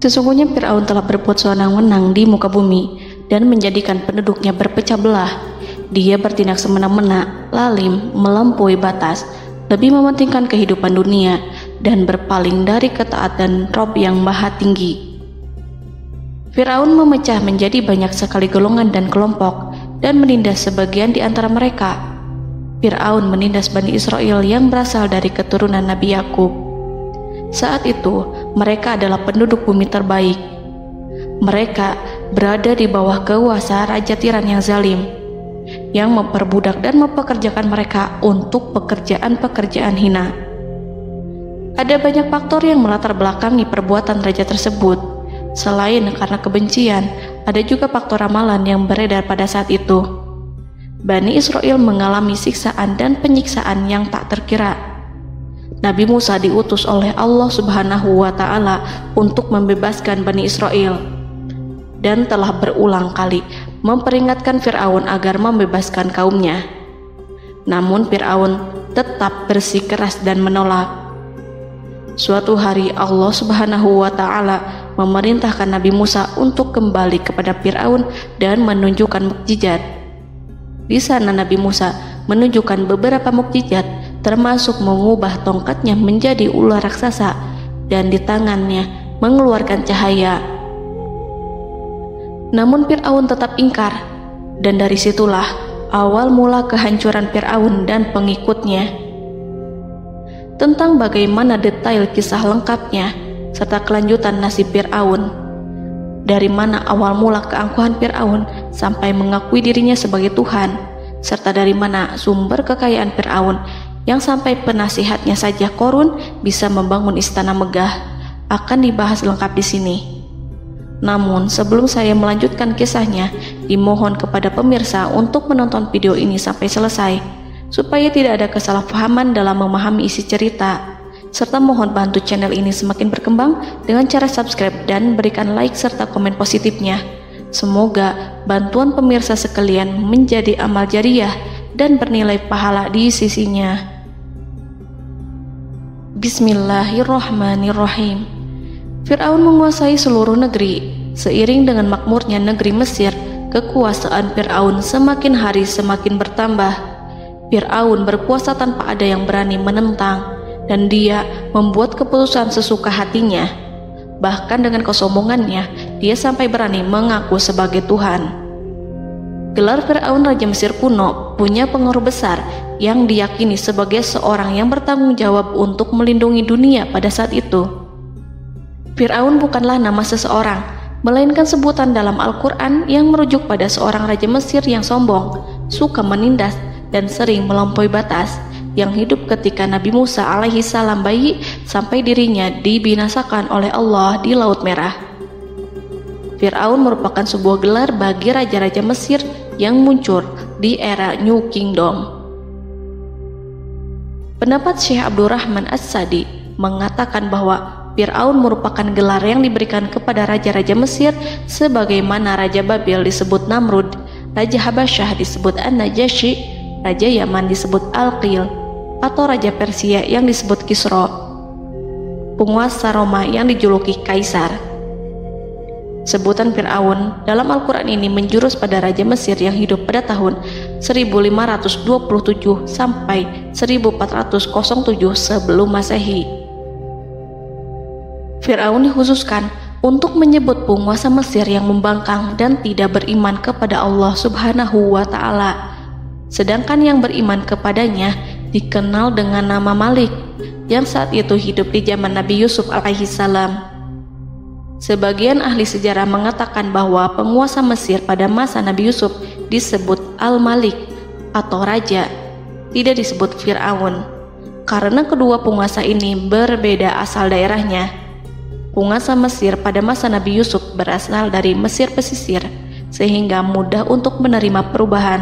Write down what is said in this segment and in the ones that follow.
Sesungguhnya Fir'aun telah berbuat sewenang-wenang di muka bumi dan menjadikan penduduknya berpecah belah. Dia bertindak semena-mena, lalim, melampaui batas, lebih mementingkan kehidupan dunia dan berpaling dari ketaatan Rob yang Maha Tinggi. Fir'aun memecah menjadi banyak sekali golongan dan kelompok dan menindas sebagian di antara mereka. Fir'aun menindas Bani Israel yang berasal dari keturunan Nabi Yakub. Saat itu, mereka adalah penduduk bumi terbaik. Mereka berada di bawah kuasa Raja Tiran yang zalim, yang memperbudak dan mempekerjakan mereka untuk pekerjaan-pekerjaan hina. Ada banyak faktor yang melatar belakangi perbuatan raja tersebut. Selain karena kebencian, ada juga faktor ramalan yang beredar pada saat itu. Bani Israel mengalami siksaan dan penyiksaan yang tak terkira. Nabi Musa diutus oleh Allah Subhanahu wa Ta'ala untuk membebaskan Bani Israel dan telah berulang kali memperingatkan Fir'aun agar membebaskan kaumnya. Namun Fir'aun tetap bersikeras dan menolak. Suatu hari Allah Subhanahu wa Ta'ala memerintahkan Nabi Musa untuk kembali kepada Fir'aun dan menunjukkan mukjizat. Di sana Nabi Musa menunjukkan beberapa mukjizat, termasuk mengubah tongkatnya menjadi ular raksasa dan di tangannya mengeluarkan cahaya. Namun Fir'aun tetap ingkar, dan dari situlah awal mula kehancuran Fir'aun dan pengikutnya. Tentang bagaimana detail kisah lengkapnya serta kelanjutan nasib Fir'aun, dari mana awal mula keangkuhan Fir'aun sampai mengakui dirinya sebagai Tuhan, serta dari mana sumber kekayaan Fir'aun yang sampai penasihatnya saja Qorun bisa membangun istana megah, akan dibahas lengkap di sini. Namun sebelum saya melanjutkan kisahnya, dimohon kepada pemirsa untuk menonton video ini sampai selesai, supaya tidak ada kesalahpahaman dalam memahami isi cerita, serta mohon bantu channel ini semakin berkembang dengan cara subscribe dan berikan like serta komen positifnya. Semoga bantuan pemirsa sekalian menjadi amal jariah dan bernilai pahala di sisinya. Bismillahirrahmanirrahim. Fir'aun menguasai seluruh negeri. Seiring dengan makmurnya negeri Mesir, kekuasaan Fir'aun semakin hari semakin bertambah. Fir'aun berkuasa tanpa ada yang berani menentang, dan dia membuat keputusan sesuka hatinya. Bahkan dengan kesombongannya, dia sampai berani mengaku sebagai Tuhan. Gelar Fir'aun Raja Mesir kuno punya pengaruh besar yang diyakini sebagai seorang yang bertanggung jawab untuk melindungi dunia pada saat itu. Fir'aun bukanlah nama seseorang, melainkan sebutan dalam Al-Quran yang merujuk pada seorang Raja Mesir yang sombong, suka menindas, dan sering melampaui batas, yang hidup ketika Nabi Musa alaihi salam bayi sampai dirinya dibinasakan oleh Allah di Laut Merah. Fir'aun merupakan sebuah gelar bagi raja-raja Mesir yang muncul di era New Kingdom. Pendapat Syekh Abdurrahman As-Sadi mengatakan bahwa Fir'aun merupakan gelar yang diberikan kepada raja-raja Mesir, sebagaimana Raja Babil disebut Namrud, Raja Habasyah disebut An-Najasyi, Raja Yaman disebut Al-Qil, atau Raja Persia yang disebut Kisra, penguasa Roma yang dijuluki Kaisar. Sebutan Fir'aun dalam Al-Quran ini menjurus pada Raja Mesir yang hidup pada tahun 1527 sampai 1407 sebelum Masehi. Fir'aun dikhususkan untuk menyebut penguasa Mesir yang membangkang dan tidak beriman kepada Allah Subhanahu wa Ta'ala, sedangkan yang beriman kepadanya dikenal dengan nama Malik, yang saat itu hidup di zaman Nabi Yusuf alaihi salam. Sebagian ahli sejarah mengatakan bahwa penguasa Mesir pada masa Nabi Yusuf disebut Al-Malik atau Raja, tidak disebut Fir'aun, karena kedua penguasa ini berbeda asal daerahnya. Penguasa Mesir pada masa Nabi Yusuf berasal dari Mesir pesisir, sehingga mudah untuk menerima perubahan.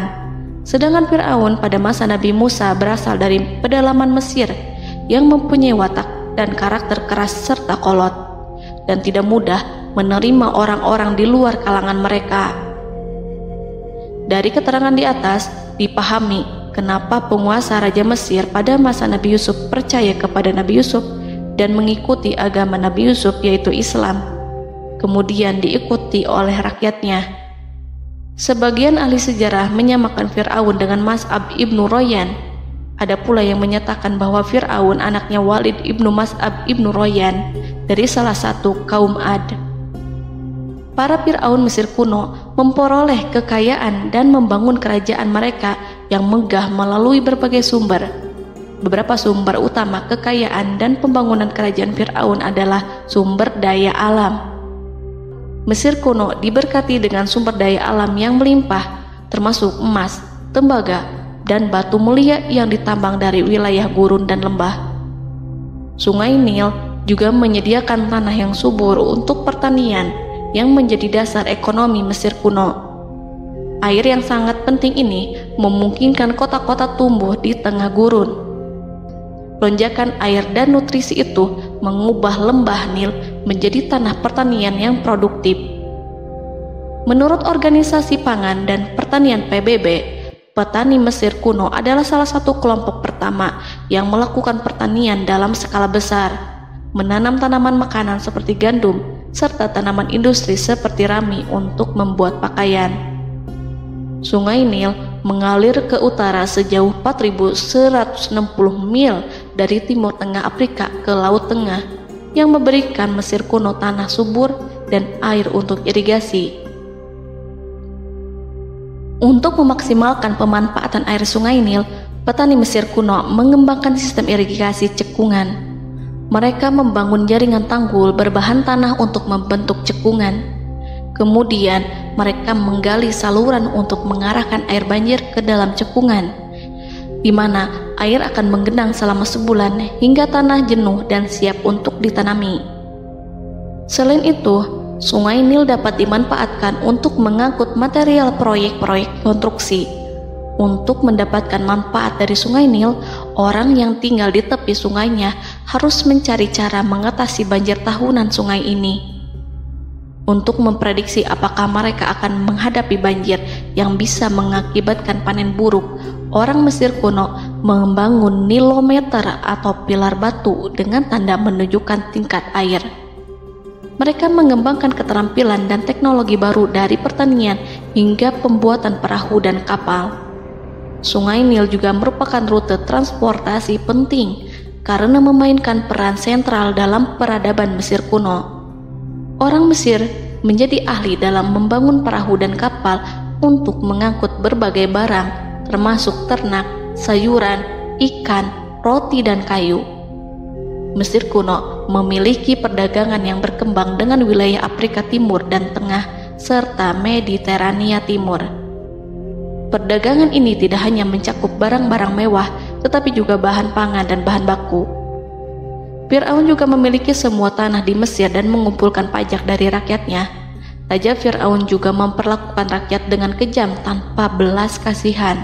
Sedangkan Fir'aun pada masa Nabi Musa berasal dari pedalaman Mesir yang mempunyai watak dan karakter keras serta kolot, dan tidak mudah menerima orang-orang di luar kalangan mereka. Dari keterangan di atas dipahami kenapa penguasa Raja Mesir pada masa Nabi Yusuf percaya kepada Nabi Yusuf dan mengikuti agama Nabi Yusuf, yaitu Islam. kemudian diikuti oleh rakyatnya. Sebagian ahli sejarah menyamakan Fir'aun dengan Mas'ab ibnu Royan. Ada pula yang menyatakan bahwa Fir'aun anaknya Walid ibnu Mas'ab ibnu Royan dari salah satu kaum Ad. Para Fir'aun Mesir kuno memperoleh kekayaan dan membangun kerajaan mereka yang megah melalui berbagai sumber. Beberapa sumber utama kekayaan dan pembangunan kerajaan Fir'aun adalah sumber daya alam. Mesir kuno diberkati dengan sumber daya alam yang melimpah, termasuk emas, tembaga, dan batu mulia yang ditambang dari wilayah gurun dan lembah. Sungai Nil juga menyediakan tanah yang subur untuk pertanian yang menjadi dasar ekonomi Mesir kuno. Air yang sangat penting ini memungkinkan kota-kota tumbuh di tengah gurun. Lonjakan air dan nutrisi itu mengubah lembah Nil menjadi tanah pertanian yang produktif. Menurut Organisasi Pangan dan Pertanian PBB, petani Mesir kuno adalah salah satu kelompok pertama yang melakukan pertanian dalam skala besar, menanam tanaman makanan seperti gandum, serta tanaman industri seperti rami untuk membuat pakaian. Sungai Nil mengalir ke utara sejauh 4.160 mil dari timur tengah Afrika ke Laut Tengah, yang memberikan Mesir kuno tanah subur dan air untuk irigasi. Untuk memaksimalkan pemanfaatan air Sungai Nil, petani Mesir kuno mengembangkan sistem irigasi cekungan. Mereka membangun jaringan tanggul berbahan tanah untuk membentuk cekungan. Kemudian mereka menggali saluran untuk mengarahkan air banjir ke dalam cekungan, di mana air akan menggenang selama sebulan hingga tanah jenuh dan siap untuk ditanami. Selain itu, Sungai Nil dapat dimanfaatkan untuk mengangkut material proyek-proyek konstruksi. Untuk mendapatkan manfaat dari Sungai Nil, orang yang tinggal di tepi sungainya harus mencari cara mengatasi banjir tahunan sungai ini. Untuk memprediksi apakah mereka akan menghadapi banjir yang bisa mengakibatkan panen buruk, orang Mesir kuno membangun nilometer atau pilar batu dengan tanda menunjukkan tingkat air. Mereka mengembangkan keterampilan dan teknologi baru dari pertanian hingga pembuatan perahu dan kapal. Sungai Nil juga merupakan rute transportasi penting karena memainkan peran sentral dalam peradaban Mesir kuno. Orang Mesir menjadi ahli dalam membangun perahu dan kapal untuk mengangkut berbagai barang, termasuk ternak, sayuran, ikan, roti, dan kayu. Mesir kuno memiliki perdagangan yang berkembang dengan wilayah Afrika Timur dan Tengah serta Mediterania Timur. Perdagangan ini tidak hanya mencakup barang-barang mewah, tetapi juga bahan pangan dan bahan baku. Fir'aun juga memiliki semua tanah di Mesir dan mengumpulkan pajak dari rakyatnya. Raja Fir'aun juga memperlakukan rakyat dengan kejam tanpa belas kasihan.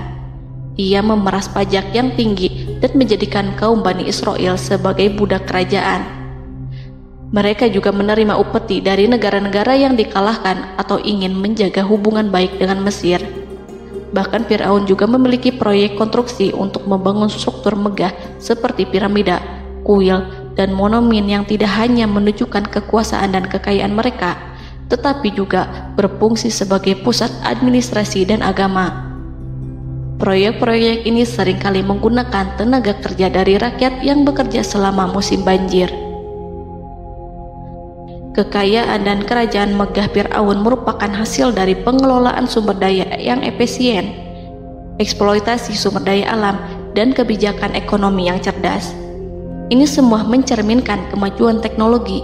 Ia memeras pajak yang tinggi dan menjadikan kaum Bani Israel sebagai budak kerajaan. Mereka juga menerima upeti dari negara-negara yang dikalahkan atau ingin menjaga hubungan baik dengan Mesir. Bahkan Fir'aun juga memiliki proyek konstruksi untuk membangun struktur megah seperti piramida, kuil, dan monumen yang tidak hanya menunjukkan kekuasaan dan kekayaan mereka, tetapi juga berfungsi sebagai pusat administrasi dan agama. Proyek-proyek ini seringkali menggunakan tenaga kerja dari rakyat yang bekerja selama musim banjir. Kekayaan dan kerajaan megah Fir'aun merupakan hasil dari pengelolaan sumber daya yang efisien, eksploitasi sumber daya alam, dan kebijakan ekonomi yang cerdas. Ini semua mencerminkan kemajuan teknologi,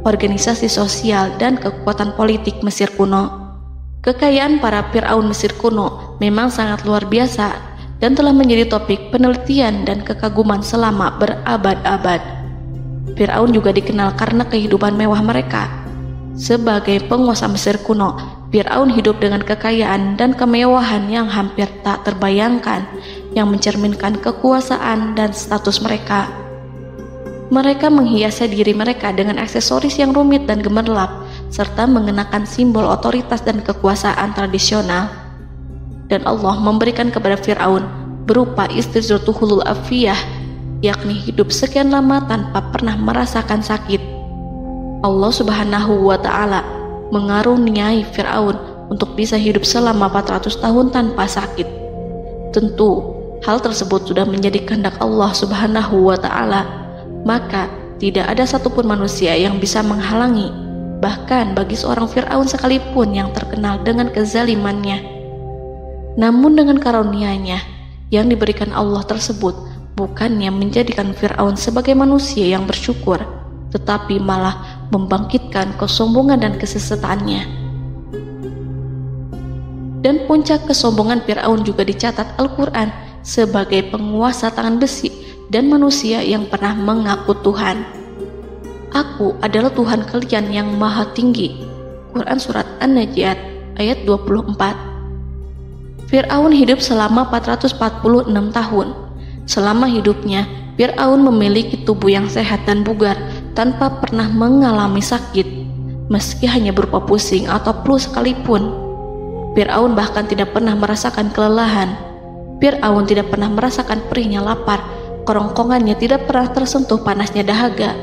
organisasi sosial, dan kekuatan politik Mesir kuno. Kekayaan para Fir'aun Mesir kuno memang sangat luar biasa dan telah menjadi topik penelitian dan kekaguman selama berabad-abad. Fir'aun juga dikenal karena kehidupan mewah mereka. Sebagai penguasa Mesir kuno, Fir'aun hidup dengan kekayaan dan kemewahan yang hampir tak terbayangkan, yang mencerminkan kekuasaan dan status mereka. Mereka menghiasi diri mereka dengan aksesoris yang rumit dan gemerlap, serta mengenakan simbol otoritas dan kekuasaan tradisional. Dan Allah memberikan kepada Fir'aun berupa istidratuhul afiyah, yakni hidup sekian lama tanpa pernah merasakan sakit. Allah Subhanahu wa Ta'ala mengaruniai Fir'aun untuk bisa hidup selama 400 tahun tanpa sakit. Tentu hal tersebut sudah menjadi kehendak Allah Subhanahu wa Ta'ala, maka tidak ada satupun manusia yang bisa menghalangi, bahkan bagi seorang Fir'aun sekalipun yang terkenal dengan kezalimannya. Namun dengan karunia-Nya yang diberikan Allah tersebut bukannya menjadikan Fir'aun sebagai manusia yang bersyukur, tetapi malah membangkitkan kesombongan dan kesesataannya. Dan puncak kesombongan Fir'aun juga dicatat Al-Quran sebagai penguasa tangan besi dan manusia yang pernah mengaku Tuhan. Aku adalah Tuhan kalian yang maha tinggi. Quran Surat An-Najiat ayat 24. Fir'aun hidup selama 446 tahun. Selama hidupnya, Fir'aun memiliki tubuh yang sehat dan bugar tanpa pernah mengalami sakit, meski hanya berupa pusing atau flu sekalipun. Fir'aun bahkan tidak pernah merasakan kelelahan. Fir'aun tidak pernah merasakan perihnya lapar, kerongkongannya tidak pernah tersentuh panasnya dahaga.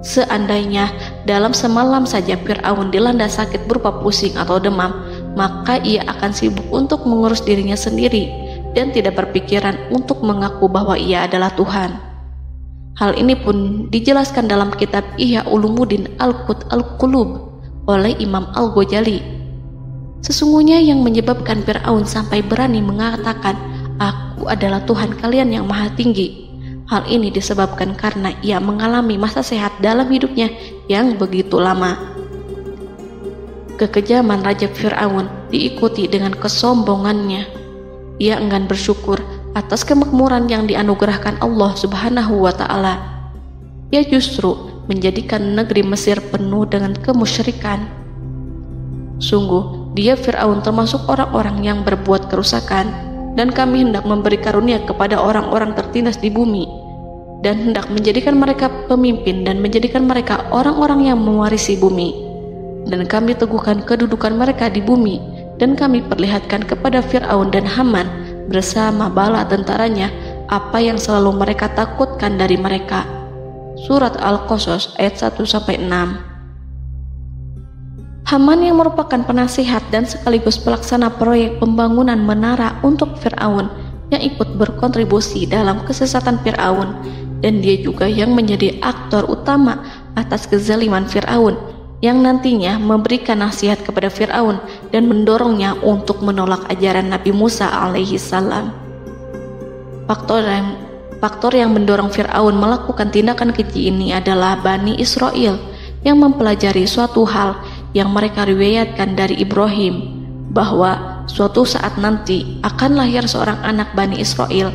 Seandainya dalam semalam saja Fir'aun dilanda sakit berupa pusing atau demam, maka ia akan sibuk untuk mengurus dirinya sendiri dan tidak berpikiran untuk mengaku bahwa ia adalah Tuhan. Hal ini pun dijelaskan dalam kitab Ihya Ulumuddin Al-Qut Al-Qulub oleh Imam Al-Ghazali. Sesungguhnya yang menyebabkan Fir'aun sampai berani mengatakan, "Aku adalah Tuhan kalian yang maha tinggi," hal ini disebabkan karena ia mengalami masa sehat dalam hidupnya yang begitu lama. Kekejaman Raja Fir'aun diikuti dengan kesombongannya. Ia enggan bersyukur atas kemakmuran yang dianugerahkan Allah Subhanahu wa Ta'ala. Ia justru menjadikan negeri Mesir penuh dengan kemusyrikan. Sungguh, dia Fir'aun termasuk orang-orang yang berbuat kerusakan, dan kami hendak memberi karunia kepada orang-orang tertindas di bumi, dan hendak menjadikan mereka pemimpin dan menjadikan mereka orang-orang yang mewarisi bumi. Dan kami teguhkan kedudukan mereka di bumi, dan kami perlihatkan kepada Fir'aun dan Haman bersama bala tentaranya apa yang selalu mereka takutkan dari mereka. Surat Al-Qasas ayat 1-6. Haman yang merupakan penasihat dan sekaligus pelaksana proyek pembangunan menara untuk Fir'aun yang ikut berkontribusi dalam kesesatan Fir'aun, dan dia juga yang menjadi aktor utama atas kezaliman Fir'aun yang nantinya memberikan nasihat kepada Fir'aun dan mendorongnya untuk menolak ajaran Nabi Musa alaihi salam. Faktor yang mendorong Fir'aun melakukan tindakan keji ini adalah Bani Israel yang mempelajari suatu hal yang mereka riwayatkan dari Ibrahim, bahwa suatu saat nanti akan lahir seorang anak Bani Israel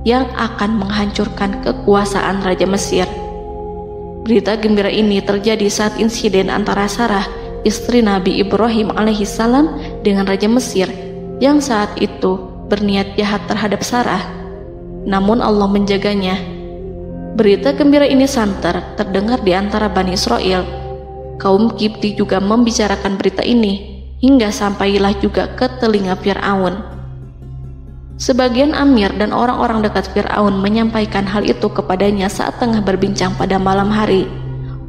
yang akan menghancurkan kekuasaan Raja Mesir. Berita gembira ini terjadi saat insiden antara Sarah, istri Nabi Ibrahim alaihissalam, dengan Raja Mesir yang saat itu berniat jahat terhadap Sarah. Namun Allah menjaganya. Berita gembira ini santer terdengar di antara Bani Israel. Kaum Kipti juga membicarakan berita ini, hingga sampailah juga ke telinga Fir'aun. Sebagian amir dan orang-orang dekat Fir'aun menyampaikan hal itu kepadanya saat tengah berbincang pada malam hari.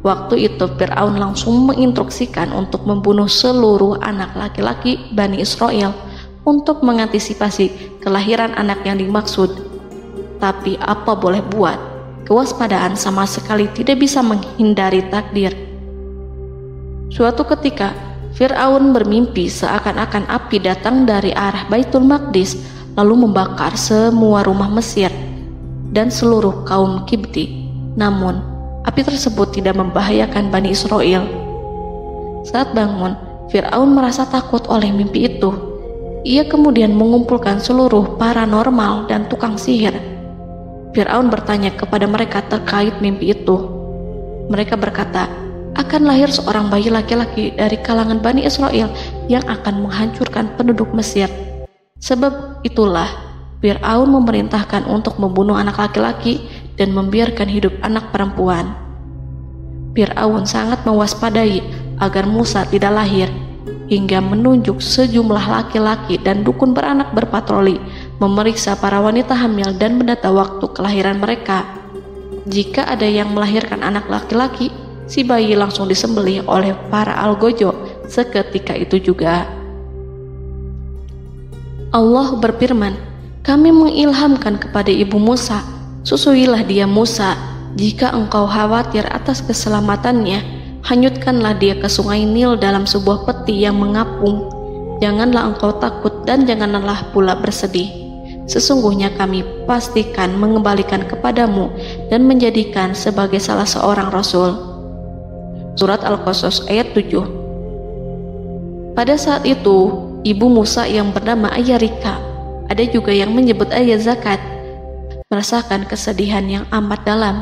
Waktu itu Fir'aun langsung menginstruksikan untuk membunuh seluruh anak laki-laki Bani Israel untuk mengantisipasi kelahiran anak yang dimaksud. Tapi apa boleh buat, kewaspadaan sama sekali tidak bisa menghindari takdir. Suatu ketika Fir'aun bermimpi seakan-akan api datang dari arah Baitul Maqdis lalu membakar semua rumah Mesir dan seluruh kaum Kipti. Namun, api tersebut tidak membahayakan Bani Israel. Saat bangun, Fir'aun merasa takut oleh mimpi itu. Ia kemudian mengumpulkan seluruh paranormal dan tukang sihir. Fir'aun bertanya kepada mereka terkait mimpi itu. Mereka berkata, akan lahir seorang bayi laki-laki dari kalangan Bani Israel yang akan menghancurkan penduduk Mesir. Sebab itulah Fir'aun memerintahkan untuk membunuh anak laki-laki dan membiarkan hidup anak perempuan. Fir'aun sangat mewaspadai agar Musa tidak lahir, hingga menunjuk sejumlah laki-laki dan dukun beranak berpatroli memeriksa para wanita hamil dan mendata waktu kelahiran mereka. Jika ada yang melahirkan anak laki-laki, si bayi langsung disembelih oleh para algojo seketika itu juga. Allah berfirman, kami mengilhamkan kepada ibu Musa, susuilah dia Musa, jika engkau khawatir atas keselamatannya, hanyutkanlah dia ke sungai Nil dalam sebuah peti yang mengapung. Janganlah engkau takut dan janganlah pula bersedih. Sesungguhnya kami pastikan mengembalikan kepadamu dan menjadikan sebagai salah seorang rasul. Surat Al-Qasas ayat 7. Pada saat itu, ibu Musa yang bernama Ayarika, ada juga yang menyebut Ayah Zakat, merasakan kesedihan yang amat dalam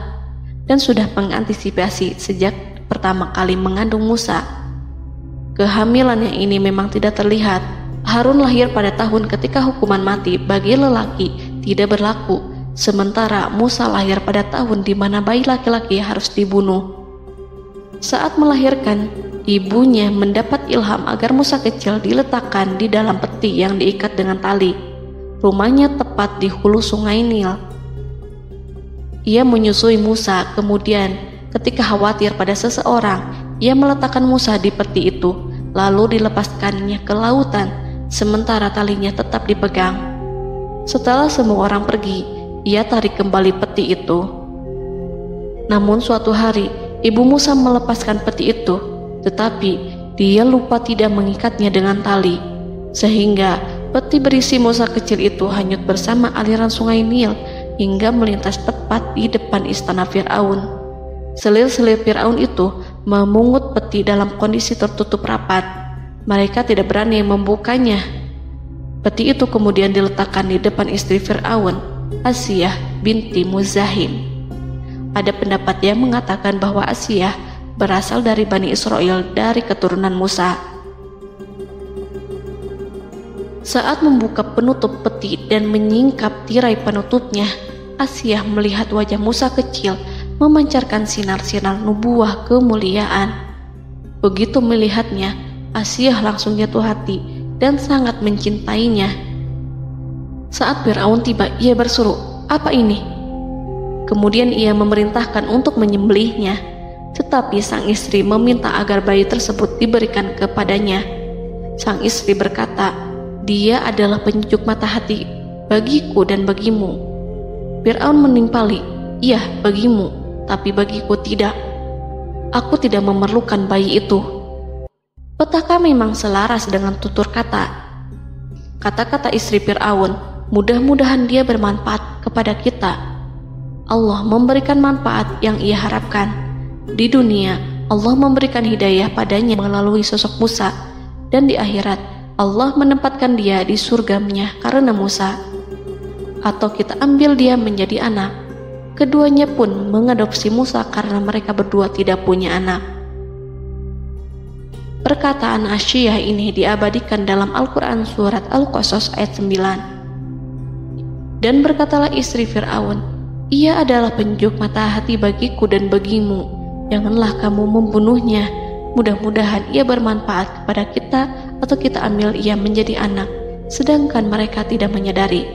dan sudah mengantisipasi sejak pertama kali mengandung Musa. Kehamilannya ini memang tidak terlihat. Harun lahir pada tahun ketika hukuman mati bagi lelaki tidak berlaku, sementara Musa lahir pada tahun di mana bayi laki-laki harus dibunuh. Saat melahirkan, ibunya mendapat ilham agar Musa kecil diletakkan di dalam peti yang diikat dengan tali. Rumahnya tepat di hulu sungai Nil. Ia menyusui Musa, kemudian ketika khawatir pada seseorang, ia meletakkan Musa di peti itu, lalu dilepaskannya ke lautan, sementara talinya tetap dipegang. Setelah semua orang pergi, ia tarik kembali peti itu. Namun suatu hari, ibu Musa melepaskan peti itu, tetapi dia lupa tidak mengikatnya dengan tali, sehingga peti berisi Musa kecil itu hanyut bersama aliran sungai Nil hingga melintas tepat di depan istana Fir'aun. Selir-selir Fir'aun itu memungut peti dalam kondisi tertutup rapat. Mereka tidak berani membukanya. Peti itu kemudian diletakkan di depan istri Fir'aun, Asiyah binti Muzahim. Ada pendapat yang mengatakan bahwa Asiyah berasal dari Bani Israel dari keturunan Musa. Saat membuka penutup peti dan menyingkap tirai penutupnya, Asiyah melihat wajah Musa kecil memancarkan sinar-sinar nubuah kemuliaan. Begitu melihatnya, Asiyah langsung jatuh hati dan sangat mencintainya. Saat Fir'aun tiba, ia berseru, "Apa ini?" Kemudian ia memerintahkan untuk menyembelihnya, tetapi sang istri meminta agar bayi tersebut diberikan kepadanya. Sang istri berkata, "Dia adalah penyejuk mata hati bagiku dan bagimu." Fir'aun menimpali, "Iya, bagimu, tapi bagiku tidak. Aku tidak memerlukan bayi itu." Petaka memang selaras dengan tutur kata. Kata-kata istri Fir'aun, mudah-mudahan dia bermanfaat kepada kita. Allah memberikan manfaat yang ia harapkan. Di dunia, Allah memberikan hidayah padanya melalui sosok Musa, dan di akhirat, Allah menempatkan dia di surganya karena Musa. Atau kita ambil dia menjadi anak. Keduanya pun mengadopsi Musa karena mereka berdua tidak punya anak. Perkataan Asiyah ini diabadikan dalam Al-Quran surat Al-Qasas ayat 9. Dan berkatalah istri Fir'aun, "Ia adalah penyejuk mata hati bagiku dan bagimu. Janganlah kamu membunuhnya. Mudah-mudahan ia bermanfaat kepada kita atau kita ambil ia menjadi anak." Sedangkan mereka tidak menyadari.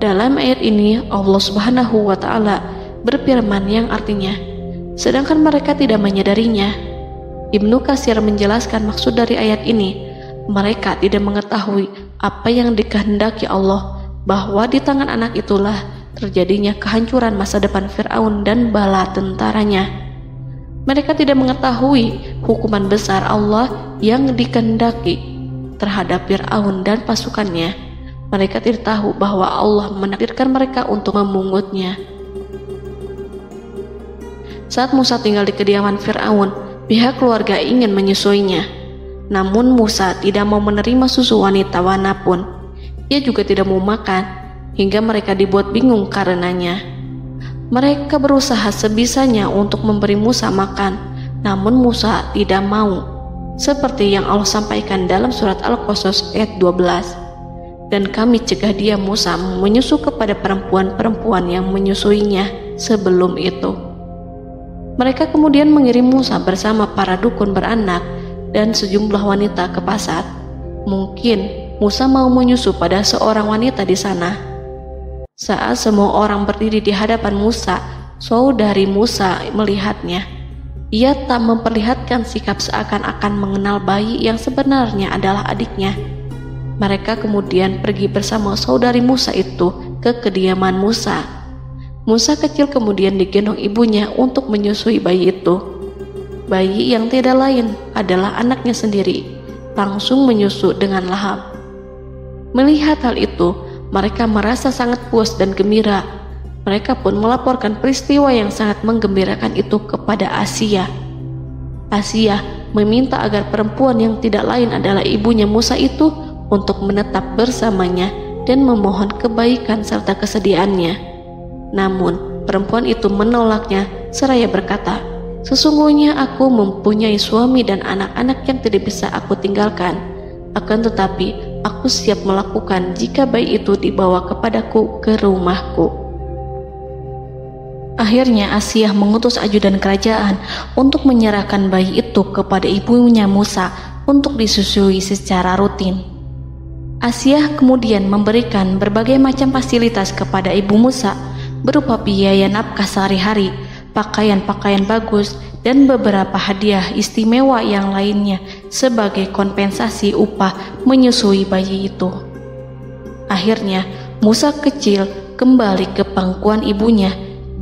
Dalam ayat ini Allah Subhanahu wa Ta'ala berfirman yang artinya, sedangkan mereka tidak menyadarinya. Ibnu Katsir menjelaskan maksud dari ayat ini, mereka tidak mengetahui apa yang dikehendaki Allah, bahwa di tangan anak itulah terjadinya kehancuran masa depan Fir'aun dan bala tentaranya. Mereka tidak mengetahui hukuman besar Allah yang dikehendaki terhadap Fir'aun dan pasukannya. Mereka tidak tahu bahwa Allah menakdirkan mereka untuk memungutnya. Saat Musa tinggal di kediaman Fir'aun, pihak keluarga ingin menyusuinya. Namun Musa tidak mau menerima susu wanita manapun. Ia juga tidak mau makan, hingga mereka dibuat bingung karenanya. Mereka berusaha sebisanya untuk memberi Musa makan, namun Musa tidak mau. Seperti yang Allah sampaikan dalam surat Al-Qasas ayat 12. Dan kami cegah dia Musa menyusu kepada perempuan-perempuan yang menyusuinya sebelum itu. Mereka kemudian mengirim Musa bersama para dukun beranak dan sejumlah wanita ke pasar. Mungkin Musa mau menyusu pada seorang wanita di sana. Saat semua orang berdiri di hadapan Musa, saudari Musa melihatnya. Ia tak memperlihatkan sikap seakan-akan mengenal bayi yang sebenarnya adalah adiknya. Mereka kemudian pergi bersama saudari Musa itu ke kediaman Musa. Musa kecil kemudian digendong ibunya untuk menyusui bayi itu. Bayi yang tidak lain adalah anaknya sendiri, langsung menyusu dengan lahap. Melihat hal itu, mereka merasa sangat puas dan gembira. Mereka pun melaporkan peristiwa yang sangat menggembirakan itu kepada Asia. Asia meminta agar perempuan yang tidak lain adalah ibunya Musa itu untuk menetap bersamanya dan memohon kebaikan serta kesediaannya. Namun, perempuan itu menolaknya seraya berkata, "Sesungguhnya aku mempunyai suami dan anak-anak yang tidak bisa aku tinggalkan. Akan tetapi, aku siap melakukan jika bayi itu dibawa kepadaku ke rumahku." Akhirnya Asia mengutus ajudan kerajaan untuk menyerahkan bayi itu kepada ibunya Musa untuk disusui secara rutin. Asia kemudian memberikan berbagai macam fasilitas kepada ibu Musa, berupa biaya nafkah sehari-hari, pakaian-pakaian bagus, dan beberapa hadiah istimewa yang lainnya sebagai kompensasi upah menyusui bayi itu. Akhirnya, Musa kecil kembali ke pangkuan ibunya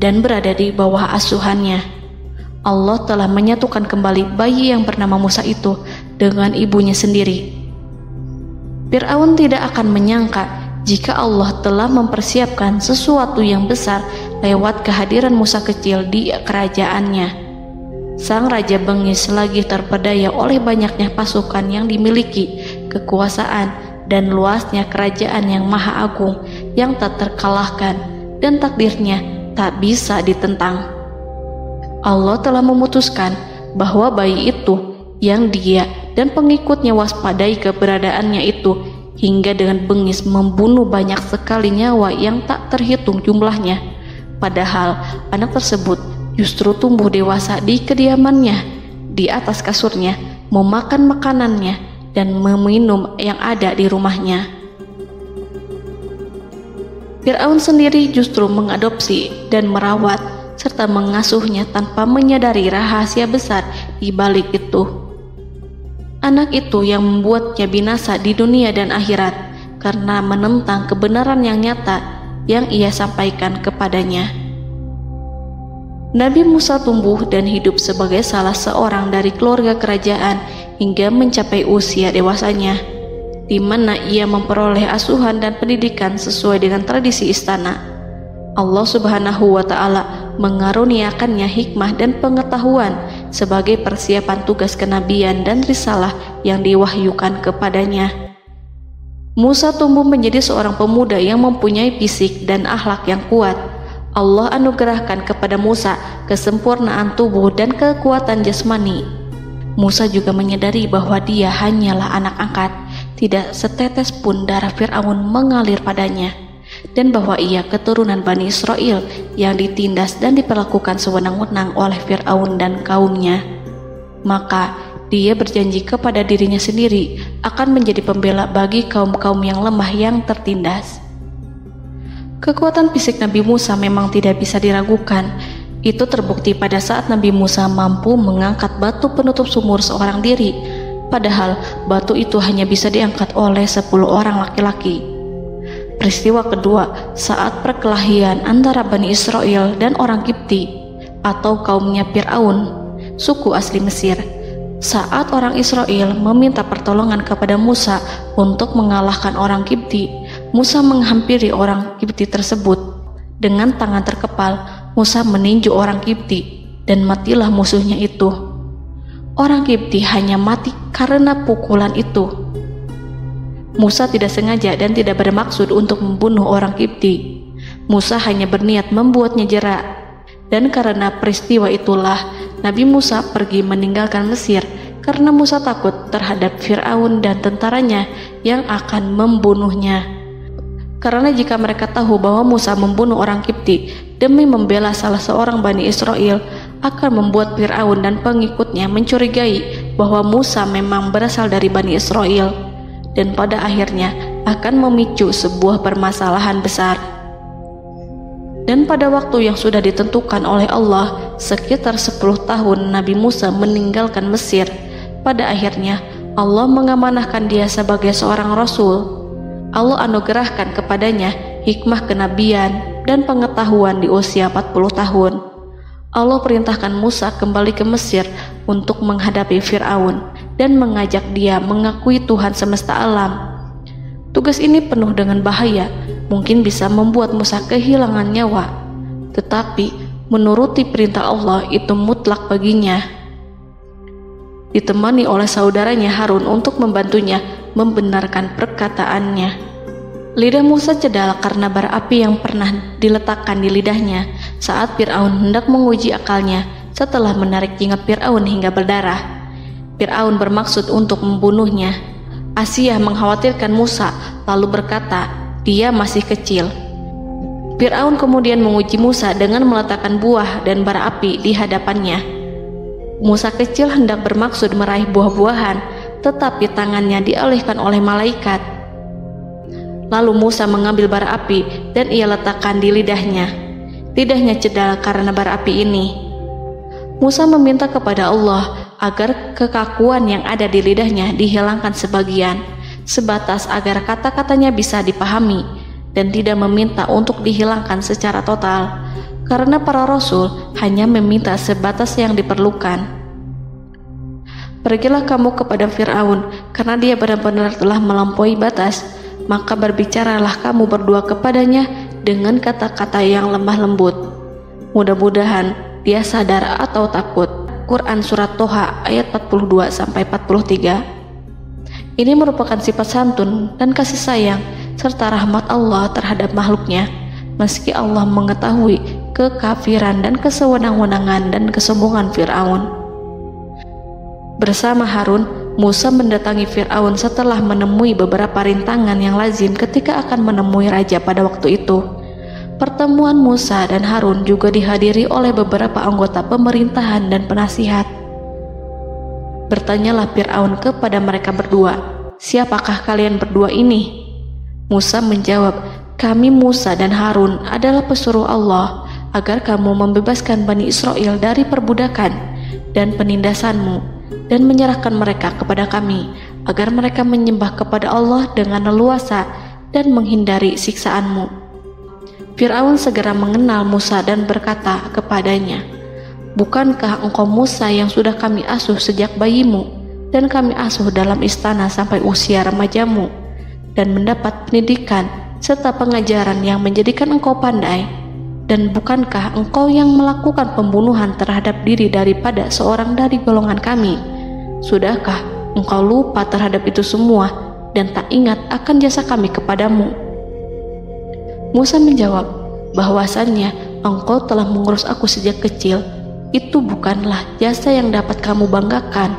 dan berada di bawah asuhannya. Allah telah menyatukan kembali bayi yang bernama Musa itu dengan ibunya sendiri. Fir'aun tidak akan menyangka jika Allah telah mempersiapkan sesuatu yang besar lewat kehadiran Musa kecil di kerajaannya. Sang raja bengis lagi terpedaya oleh banyaknya pasukan yang dimiliki, kekuasaan, dan luasnya kerajaan yang maha agung yang tak terkalahkan, dan takdirnya tak bisa ditentang. Allah telah memutuskan bahwa bayi itu yang dia dan pengikutnya waspadai keberadaannya itu hingga dengan bengis membunuh banyak sekali nyawa yang tak terhitung jumlahnya. Padahal anak tersebut justru tumbuh dewasa di kediamannya, di atas kasurnya, memakan makanannya, dan meminum yang ada di rumahnya. Fir'aun sendiri justru mengadopsi dan merawat serta mengasuhnya tanpa menyadari rahasia besar di balik itu. Anak itu yang membuatnya binasa di dunia dan akhirat karena menentang kebenaran yang nyata yang ia sampaikan kepadanya. Nabi Musa tumbuh dan hidup sebagai salah seorang dari keluarga kerajaan hingga mencapai usia dewasanya, di mana ia memperoleh asuhan dan pendidikan sesuai dengan tradisi istana. Allah Subhanahu wa Ta'ala mengaruniakannya hikmah dan pengetahuan sebagai persiapan tugas kenabian dan risalah yang diwahyukan kepadanya. Musa tumbuh menjadi seorang pemuda yang mempunyai fisik dan akhlak yang kuat. Allah anugerahkan kepada Musa kesempurnaan tubuh dan kekuatan jasmani. Musa juga menyadari bahwa dia hanyalah anak angkat, tidak setetes pun darah Fir'aun mengalir padanya, dan bahwa ia keturunan Bani Israel yang ditindas dan diperlakukan sewenang-wenang oleh Fir'aun dan kaumnya. Maka dia berjanji kepada dirinya sendiri akan menjadi pembela bagi kaum-kaum yang lemah yang tertindas. Kekuatan fisik Nabi Musa memang tidak bisa diragukan. Itu terbukti pada saat Nabi Musa mampu mengangkat batu penutup sumur seorang diri, padahal batu itu hanya bisa diangkat oleh 10 orang laki-laki. Peristiwa kedua saat perkelahian antara Bani Israel dan orang Kipti atau kaumnya Fir'aun, suku asli Mesir. Saat orang Israel meminta pertolongan kepada Musa untuk mengalahkan orang Kipti, Musa menghampiri orang Kipti tersebut. Dengan tangan terkepal, Musa meninju orang Kipti dan matilah musuhnya itu. Orang Kipti hanya mati karena pukulan itu. Musa tidak sengaja dan tidak bermaksud untuk membunuh orang Kipti. Musa hanya berniat membuatnya jera. Dan karena peristiwa itulah Nabi Musa pergi meninggalkan Mesir karena Musa takut terhadap Fir'aun dan tentaranya yang akan membunuhnya. Karena jika mereka tahu bahwa Musa membunuh orang Kipti demi membela salah seorang Bani Israel, akan membuat Fir'aun dan pengikutnya mencurigai bahwa Musa memang berasal dari Bani Israel, dan pada akhirnya akan memicu sebuah permasalahan besar. Dan pada waktu yang sudah ditentukan oleh Allah, sekitar 10 tahun Nabi Musa meninggalkan Mesir. Pada akhirnya Allah mengamanahkan dia sebagai seorang rasul. Allah anugerahkan kepadanya hikmah kenabian dan pengetahuan di usia 40 tahun. Allah perintahkan Musa kembali ke Mesir untuk menghadapi Fir'aun dan mengajak dia mengakui Tuhan semesta alam. Tugas ini penuh dengan bahaya, mungkin bisa membuat Musa kehilangan nyawa. Tetapi menuruti perintah Allah itu mutlak baginya. Ditemani oleh saudaranya Harun untuk membantunya membenarkan perkataannya. Lidah Musa cedal karena bara api yang pernah diletakkan di lidahnya saat Fir'aun hendak menguji akalnya setelah menarik jingat Fir'aun hingga berdarah. Fir'aun bermaksud untuk membunuhnya. Asyah mengkhawatirkan Musa lalu berkata, dia masih kecil. Fir'aun kemudian menguji Musa dengan meletakkan buah dan bara api di hadapannya. Musa kecil hendak bermaksud meraih buah-buahan, tetapi tangannya dialihkan oleh malaikat. Lalu Musa mengambil bara api dan ia letakkan di lidahnya. Lidahnya cedal karena bara api ini. Musa meminta kepada Allah agar kekakuan yang ada di lidahnya dihilangkan sebagian, sebatas agar kata-katanya bisa dipahami, dan tidak meminta untuk dihilangkan secara total, karena para rasul hanya meminta sebatas yang diperlukan. Pergilah kamu kepada Fir'aun, karena dia benar-benar telah melampaui batas, maka berbicaralah kamu berdua kepadanya dengan kata-kata yang lemah lembut. Mudah-mudahan dia sadar atau takut. Quran Surat Toha ayat 42-43. Ini merupakan sifat santun dan kasih sayang serta rahmat Allah terhadap makhluknya, meski Allah mengetahui kekafiran dan kesewenang-wenangan dan kesombongan Fir'aun. Bersama Harun, Musa mendatangi Fir'aun setelah menemui beberapa rintangan yang lazim ketika akan menemui raja pada waktu itu. Pertemuan Musa dan Harun juga dihadiri oleh beberapa anggota pemerintahan dan penasihat. Bertanyalah Fir'aun kepada mereka berdua, siapakah kalian berdua ini? Musa menjawab, kami Musa dan Harun adalah pesuruh Allah agar kamu membebaskan Bani Israel dari perbudakan dan penindasanmu dan menyerahkan mereka kepada kami agar mereka menyembah kepada Allah dengan leluasa dan menghindari siksaanmu. Fir'aun segera mengenal Musa dan berkata kepadanya, bukankah engkau Musa yang sudah kami asuh sejak bayimu dan kami asuh dalam istana sampai usia remajamu dan mendapat pendidikan serta pengajaran yang menjadikan engkau pandai? Dan bukankah engkau yang melakukan pembunuhan terhadap diri daripada seorang dari golongan kami? Sudahkah engkau lupa terhadap itu semua dan tak ingat akan jasa kami kepadamu? Musa menjawab, bahwasannya engkau telah mengurus aku sejak kecil. Itu bukanlah jasa yang dapat kamu banggakan,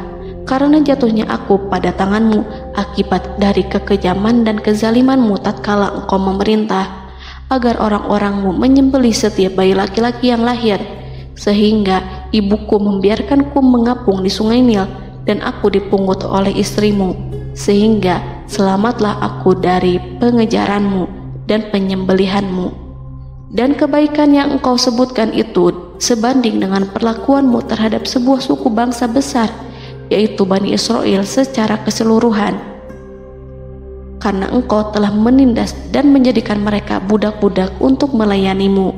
karena jatuhnya aku pada tanganmu akibat dari kekejaman dan kezalimanmu tatkala engkau memerintah agar orang-orangmu menyembelih setiap bayi laki-laki yang lahir, sehingga ibuku membiarkanku mengapung di sungai Nil dan aku dipungut oleh istrimu, sehingga selamatlah aku dari pengejaranmu dan penyembelihanmu. Dan kebaikan yang engkau sebutkan itu sebanding dengan perlakuanmu terhadap sebuah suku bangsa besar, yaitu Bani Israel secara keseluruhan, karena engkau telah menindas dan menjadikan mereka budak-budak untuk melayanimu.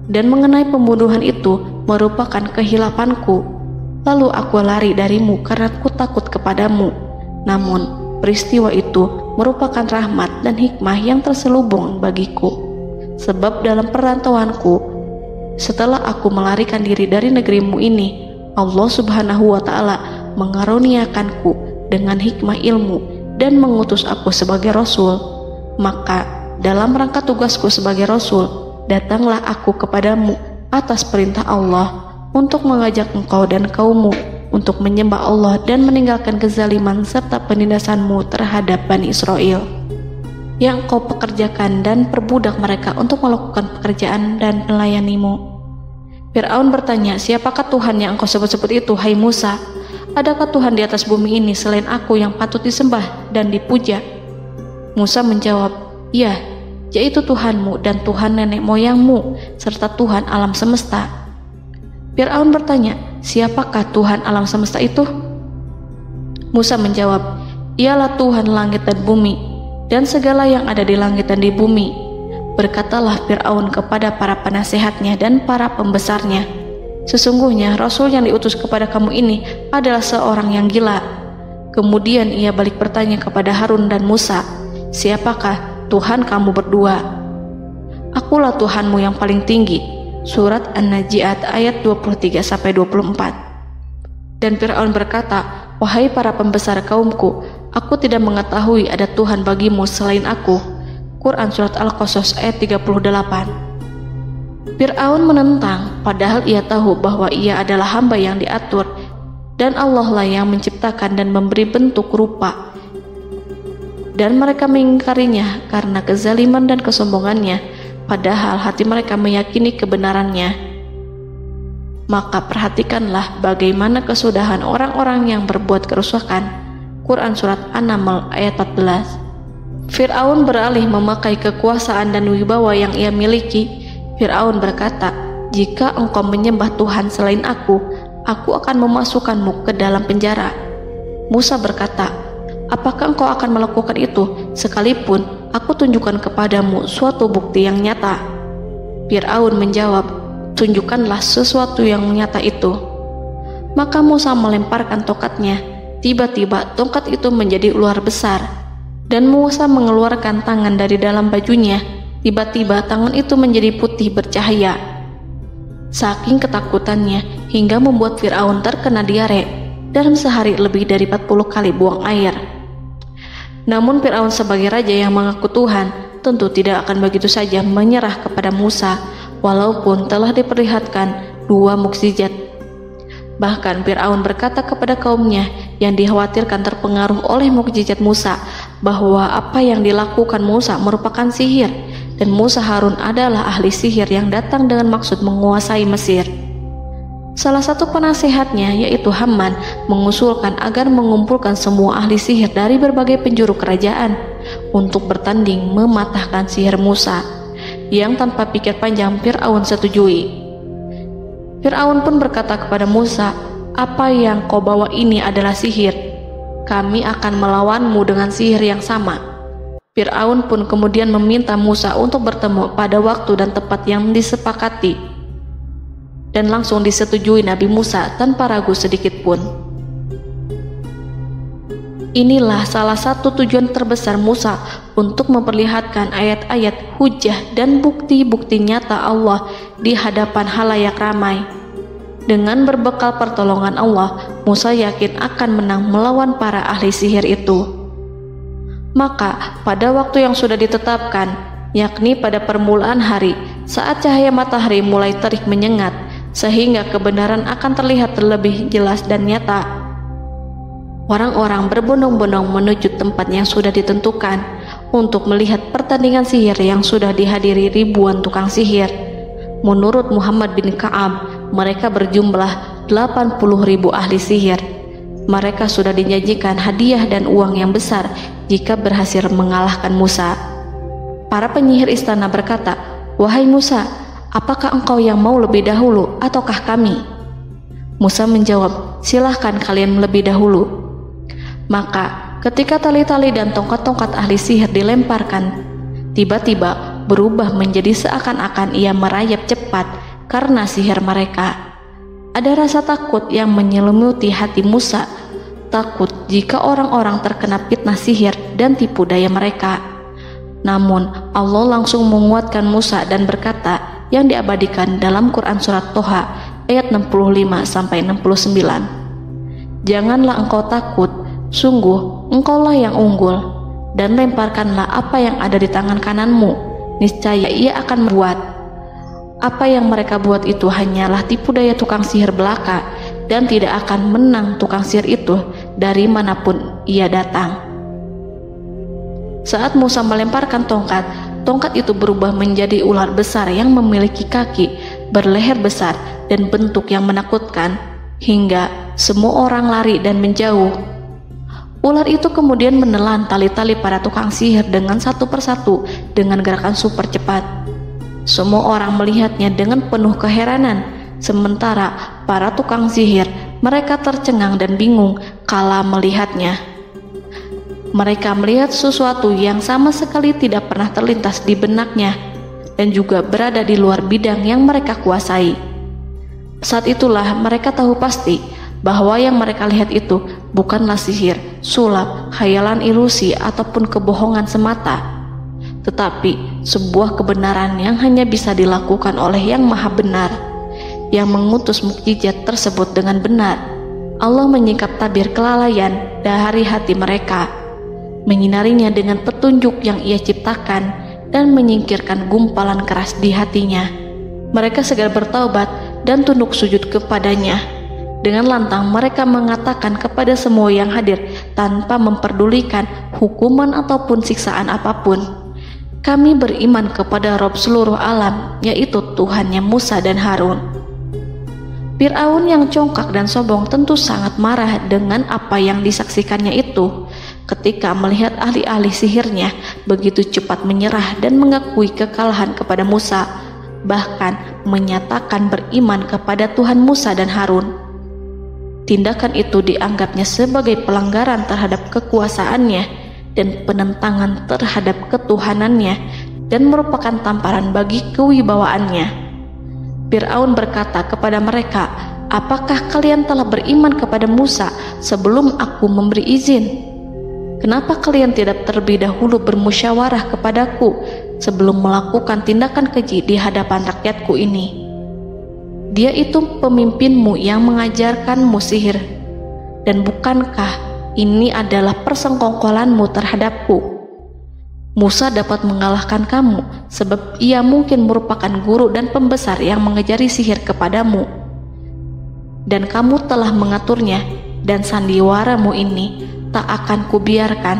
Dan mengenai pembunuhan itu merupakan kehilafanku, lalu aku lari darimu karena aku takut kepadamu. Namun peristiwa itu merupakan rahmat dan hikmah yang terselubung bagiku, sebab dalam perantauanku setelah aku melarikan diri dari negerimu ini, Allah Subhanahu wa Ta'ala mengaruniakanku dengan hikmah ilmu dan mengutus aku sebagai rasul. Maka dalam rangka tugasku sebagai rasul, datanglah aku kepadamu atas perintah Allah untuk mengajak engkau dan kaummu untuk menyembah Allah dan meninggalkan kezaliman serta penindasanmu terhadap Bani Israel yang kau pekerjakan dan perbudak mereka untuk melakukan pekerjaan dan melayanimu. Fir'aun bertanya, siapakah Tuhan yang engkau sebut-sebut itu, hai Musa? Adakah Tuhan di atas bumi ini selain aku yang patut disembah dan dipuja? Musa menjawab, ya, yaitu Tuhanmu dan Tuhan nenek moyangmu, serta Tuhan alam semesta. Fir'aun bertanya, siapakah Tuhan alam semesta itu? Musa menjawab, ialah Tuhan langit dan bumi, dan segala yang ada di langit dan di bumi. Berkatalah Fir'aun kepada para penasehatnya dan para pembesarnya, sesungguhnya Rasul yang diutus kepada kamu ini adalah seorang yang gila. Kemudian ia balik bertanya kepada Harun dan Musa, siapakah Tuhan kamu berdua? Akulah Tuhanmu yang paling tinggi. Surat An-Najiat ayat 23-24. Dan Fir'aun berkata, wahai para pembesar kaumku, aku tidak mengetahui ada Tuhan bagimu selain aku. Quran Surat Al-Qasas ayat 38. Fir'aun menentang, padahal ia tahu bahwa ia adalah hamba yang diatur, dan Allah lah yang menciptakan dan memberi bentuk rupa. Dan mereka mengingkarinya karena kezaliman dan kesombongannya, padahal hati mereka meyakini kebenarannya. Maka perhatikanlah bagaimana kesudahan orang-orang yang berbuat kerusakan. Quran Surat An-Naml ayat 14. Fir'aun beralih memakai kekuasaan dan wibawa yang ia miliki. Fir'aun berkata, jika engkau menyembah Tuhan selain aku akan memasukkanmu ke dalam penjara. Musa berkata, apakah engkau akan melakukan itu sekalipun aku tunjukkan kepadamu suatu bukti yang nyata? Fir'aun menjawab, tunjukkanlah sesuatu yang nyata itu. Maka Musa melemparkan tongkatnya. Tiba-tiba tongkat itu menjadi ular besar, dan Musa mengeluarkan tangan dari dalam bajunya. Tiba-tiba tangan itu menjadi putih bercahaya. Saking ketakutannya hingga membuat Fir'aun terkena diare. Dalam sehari lebih dari 40 kali buang air. Namun Fir'aun sebagai raja yang mengaku Tuhan tentu tidak akan begitu saja menyerah kepada Musa, walaupun telah diperlihatkan 2 mukjizat. Bahkan Fir'aun berkata kepada kaumnya yang dikhawatirkan terpengaruh oleh mukjizat Musa, bahwa apa yang dilakukan Musa merupakan sihir, dan Musa Harun adalah ahli sihir yang datang dengan maksud menguasai Mesir. Salah satu penasehatnya, yaitu Haman, mengusulkan agar mengumpulkan semua ahli sihir dari berbagai penjuru kerajaan untuk bertanding mematahkan sihir Musa, yang tanpa pikir panjang Fir'aun setujui. Fir'aun pun berkata kepada Musa, apa yang kau bawa ini adalah sihir. Kami akan melawanmu dengan sihir yang sama. Fir'aun pun kemudian meminta Musa untuk bertemu pada waktu dan tempat yang disepakati, dan langsung disetujui Nabi Musa tanpa ragu sedikit pun. Inilah salah satu tujuan terbesar Musa untuk memperlihatkan ayat-ayat hujah dan bukti-bukti nyata Allah di hadapan halayak ramai. Dengan berbekal pertolongan Allah, Musa yakin akan menang melawan para ahli sihir itu. Maka pada waktu yang sudah ditetapkan, yakni pada permulaan hari, saat cahaya matahari mulai terik menyengat, sehingga kebenaran akan terlihat terlebih jelas dan nyata, orang-orang berbondong-bondong menuju tempat yang sudah ditentukan untuk melihat pertandingan sihir yang sudah dihadiri ribuan tukang sihir. Menurut Muhammad bin Ka'ab, mereka berjumlah 80.000 ahli sihir. Mereka sudah dijanjikan hadiah dan uang yang besar jika berhasil mengalahkan Musa. Para penyihir istana berkata, wahai Musa, apakah engkau yang mau lebih dahulu ataukah kami? Musa menjawab, silahkan kalian lebih dahulu. Maka ketika tali-tali dan tongkat-tongkat ahli sihir dilemparkan, tiba-tiba berubah menjadi seakan-akan ia merayap cepat karena sihir mereka. Ada rasa takut yang menyelimuti hati Musa, takut jika orang-orang terkena fitnah sihir dan tipu daya mereka. Namun Allah langsung menguatkan Musa dan berkata, yang diabadikan dalam Quran Surat Toha ayat 65-69. Janganlah engkau takut, sungguh engkaulah yang unggul, dan lemparkanlah apa yang ada di tangan kananmu, niscaya ia akan membuat. Apa yang mereka buat itu hanyalah tipu daya tukang sihir belaka, dan tidak akan menang tukang sihir itu dari manapun ia datang. Saat Musa melemparkan tongkat, tongkat itu berubah menjadi ular besar yang memiliki kaki, berleher besar, dan bentuk yang menakutkan, hingga semua orang lari dan menjauh. Ular itu kemudian menelan tali-tali para tukang sihir dengan satu persatu dengan gerakan super cepat. Semua orang melihatnya dengan penuh keheranan, sementara para tukang sihir mereka tercengang dan bingung kala melihatnya. Mereka melihat sesuatu yang sama sekali tidak pernah terlintas di benaknya dan juga berada di luar bidang yang mereka kuasai. Saat itulah mereka tahu pasti bahwa yang mereka lihat itu bukanlah sihir, sulap, khayalan ilusi ataupun kebohongan semata, tetapi sebuah kebenaran yang hanya bisa dilakukan oleh Yang Maha Benar, yang mengutus mukjizat tersebut dengan benar. Allah menyingkap tabir kelalaian dari hati mereka, menyinarinya dengan petunjuk yang Ia ciptakan dan menyingkirkan gumpalan keras di hatinya. Mereka segera bertaubat dan tunduk sujud kepadanya. Dengan lantang mereka mengatakan kepada semua yang hadir tanpa memperdulikan hukuman ataupun siksaan apapun, "Kami beriman kepada Rob seluruh alam, yaitu Tuhannya Musa dan Harun." Fir'aun yang congkak dan sombong tentu sangat marah dengan apa yang disaksikannya itu. Ketika melihat ahli-ahli sihirnya begitu cepat menyerah dan mengakui kekalahan kepada Musa, bahkan menyatakan beriman kepada Tuhan Musa dan Harun. Tindakan itu dianggapnya sebagai pelanggaran terhadap kekuasaannya dan penentangan terhadap ketuhanannya dan merupakan tamparan bagi kewibawaannya. Fir'aun berkata kepada mereka, "Apakah kalian telah beriman kepada Musa sebelum aku memberi izin? Kenapa kalian tidak terlebih dahulu bermusyawarah kepadaku sebelum melakukan tindakan keji di hadapan rakyatku ini? Dia itu pemimpinmu yang mengajarkanmu sihir, dan bukankah ini adalah persengkongkolanmu terhadapku? Musa dapat mengalahkan kamu sebab ia mungkin merupakan guru dan pembesar yang mengajari sihir kepadamu, dan kamu telah mengaturnya, dan sandiwaramu ini tak akan kubiarkan.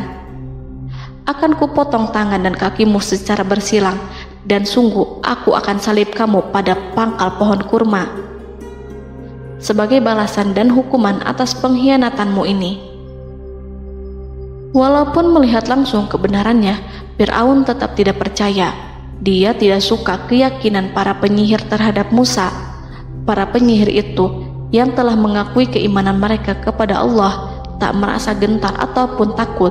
Akan kupotong tangan dan kakimu secara bersilang, dan sungguh aku akan salib kamu pada pangkal pohon kurma sebagai balasan dan hukuman atas pengkhianatanmu ini." Walaupun melihat langsung kebenarannya, Fir'aun tetap tidak percaya. Dia tidak suka keyakinan para penyihir terhadap Musa. Para penyihir itu yang telah mengakui keimanan mereka kepada Allah tak merasa gentar ataupun takut,